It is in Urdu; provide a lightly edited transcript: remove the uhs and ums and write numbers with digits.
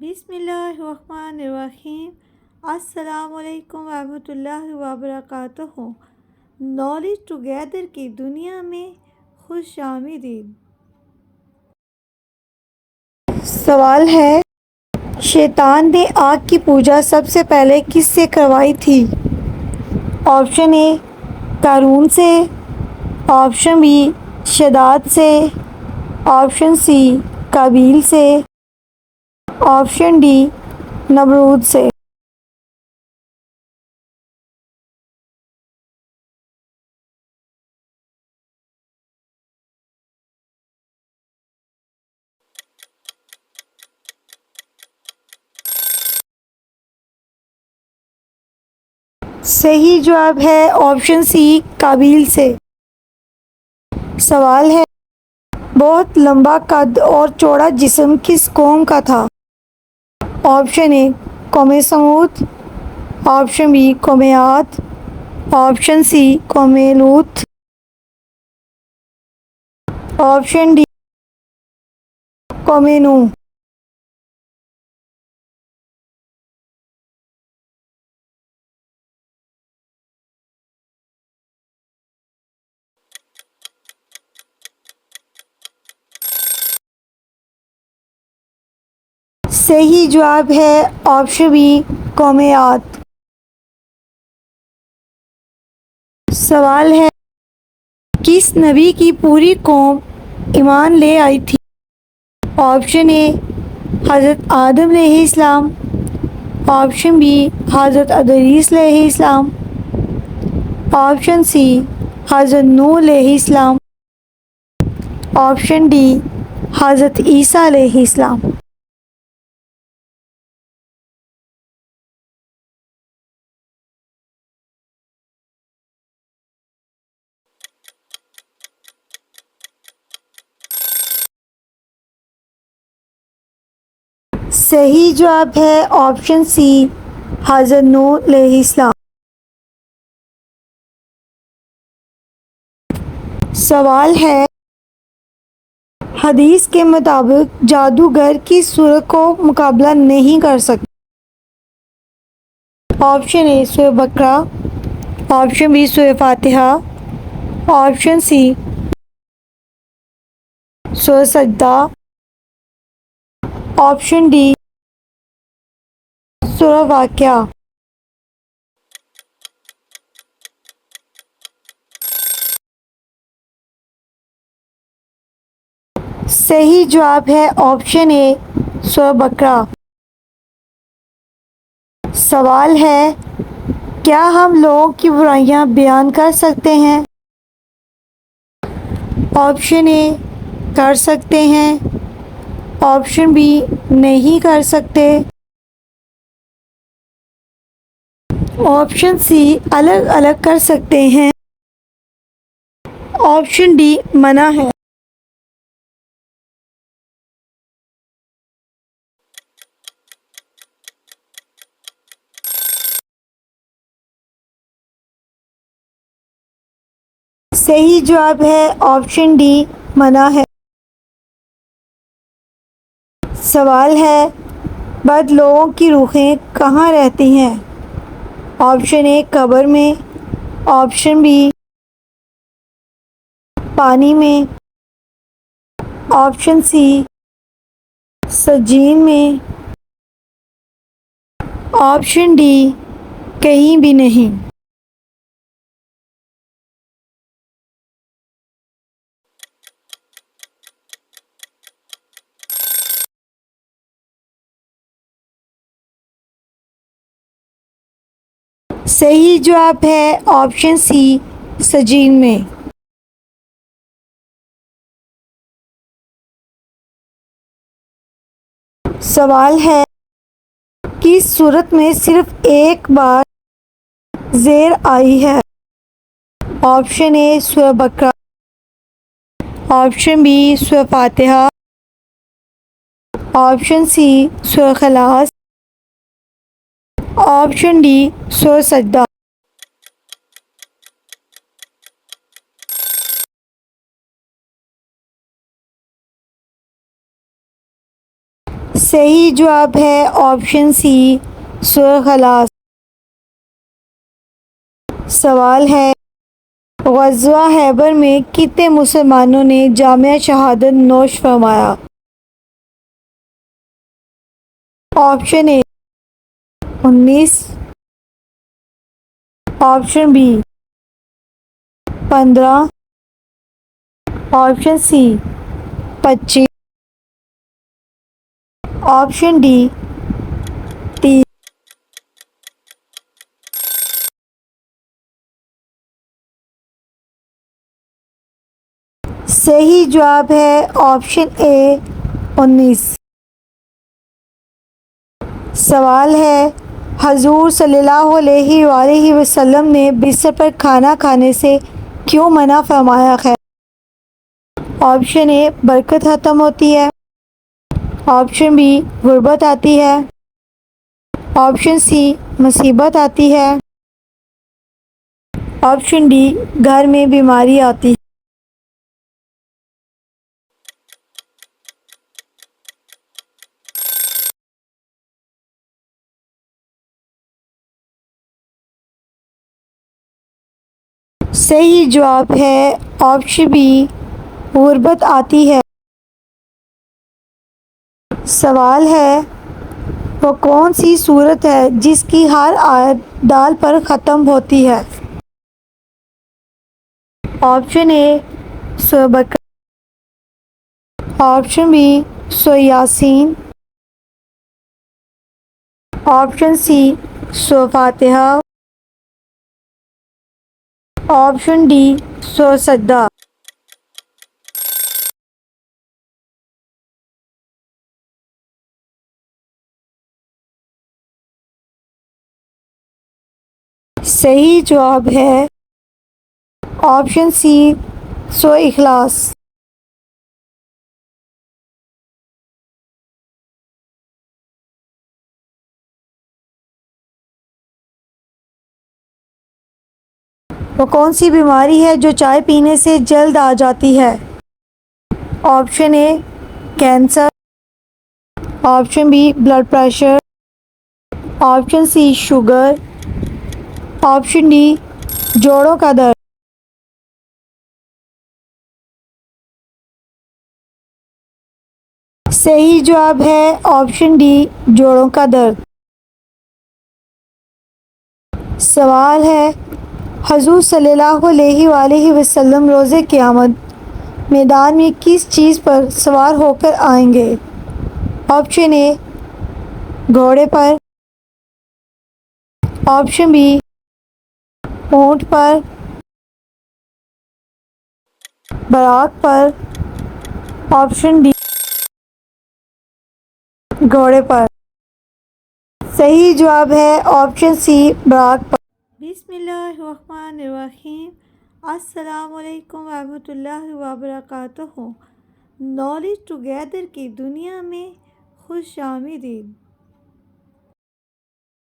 بسم اللہ الرحمن الرحیم۔ السلام علیکم ورحمۃ اللہ وبرکاتہ۔ نالج ٹوگیدر کی دنیا میں خوش آمدید۔ سوال ہے، شیطان نے آگ کی پوجا سب سے پہلے کس سے کروائی تھی؟ آپشن اے قارون سے، آپشن بی شداد سے، آپشن سی قابیل سے، آپشن ڈی نمرود سے۔ صحیح جواب ہے آپشن سی قابیل سے۔ سوال ہے، بہت لمبا قد اور چوڑا جسم کس قوم کا تھا؟ آپشن اے قوم سمود، آپشن بی قوم عاد، آپشن سی قوم لوط، آپشن ڈی قوم نوح۔ صحیح جواب ہے آپشن بی قوم عاد۔ سوال ہے، کس نبی کی پوری قوم ایمان لے آئی تھی؟ آپشن اے حضرت آدم علیہ السلام، آپشن بی حضرت ادریس علیہ السلام، آپشن سی حضرت نوح علیہ السلام، آپشن ڈی حضرت عیسیٰ علیہ السلام۔ صحیح جواب ہے آپشن سی حضرت نوح علیہ السلام۔ سوال ہے، حدیث کے مطابق جادوگر کس سورت کو مقابلہ نہیں کر سکتے؟ آپشن اے سورہ بقرہ، آپشن بی سورہ فاتحہ، آپشن سی سورہ سجدہ، آپشن ڈی سورہ واقعہ۔ صحیح جواب ہے آپشن اے سورہ بقرہ۔ سوال ہے، کیا ہم لوگوں کی برائیاں بیان کر سکتے ہیں؟ آپشن اے کر سکتے ہیں، آپشن بی نہیں کر سکتے، آپشن سی الگ الگ کر سکتے ہیں، آپشن ڈی منع ہے۔ صحیح جواب ہے آپشن ڈی منع ہے۔ سوال ہے، بد لوگوں کی روحیں کہاں رہتی ہیں؟ آپشن اے قبر میں، آپشن بی پانی میں، آپشن سی سجین میں، آپشن ڈی کہیں بھی نہیں۔ صحیح جواب ہے آپشن سی سجین میں۔ سوال ہے، کس صورت میں صرف ایک بار زیر آئی ہے؟ آپشن اے سورہ بقرہ، آپشن بی سورہ فاتحہ، آپشن سی سورہ اخلاص، آپشن ڈی سورہ سجدہ۔ صحیح جواب ہے آپشن سی سورہ اخلاص۔ سوال ہے غزوہ خیبر میں کتنے مسلمانوں نے جامعہ شہادت نوش فرمایا؟ Option a 19، option b 15، option c 25، option d 30۔ صحیح جواب ہے آپشن اے 19۔ سوال ہے حضور صلی اللہ علیہ وآلہ وسلم نے بستر پر کھانا کھانے سے کیوں منع فرمایا ہے؟ آپشن اے برکت ختم ہوتی ہے، آپشن بی غربت آتی ہے، آپشن سی مصیبت آتی ہے، آپشن ڈی گھر میں بیماری آتی ہے۔ صحیح جواب ہے آپشن بی غربت آتی ہے۔ سوال ہے وہ کون سی صورت ہے جس کی ہر آیت دال پر ختم ہوتی ہے؟ آپشن اے سورہ بقرہ، آپشن بی سورہ یاسین، آپشن سی سورہ فاتحہ، آپشن ڈی سورہ سجدہ۔ صحیح جواب ہے آپشن سی سورہ اخلاص۔ وہ کون سی بیماری ہے جو چائے پینے سے جلد آ جاتی ہے؟ Option a cancer, option b blood pressure, option c sugar, option d جوڑوں کا درد۔ صحیح جواب ہے آپشن ڈی جوڑوں کا درد۔ سوال ہے حضور صلی اللہ علیہ وآلہ وسلم روز قیامت میدان میں کس چیز پر سوار ہو کر آئیں گے؟ آپشن اے گھوڑے پر، آپشن بی اونٹ پر، براق پر، آپشن ڈی گھوڑے پر۔ صحیح جواب ہے آپشن سی براق پر۔ بسم اللہ الرحمن الرحیم۔ السلام علیکم ورحمۃ اللہ وبرکاتہ۔ نالج ٹوگیدر کی دنیا میں خوش آمدید۔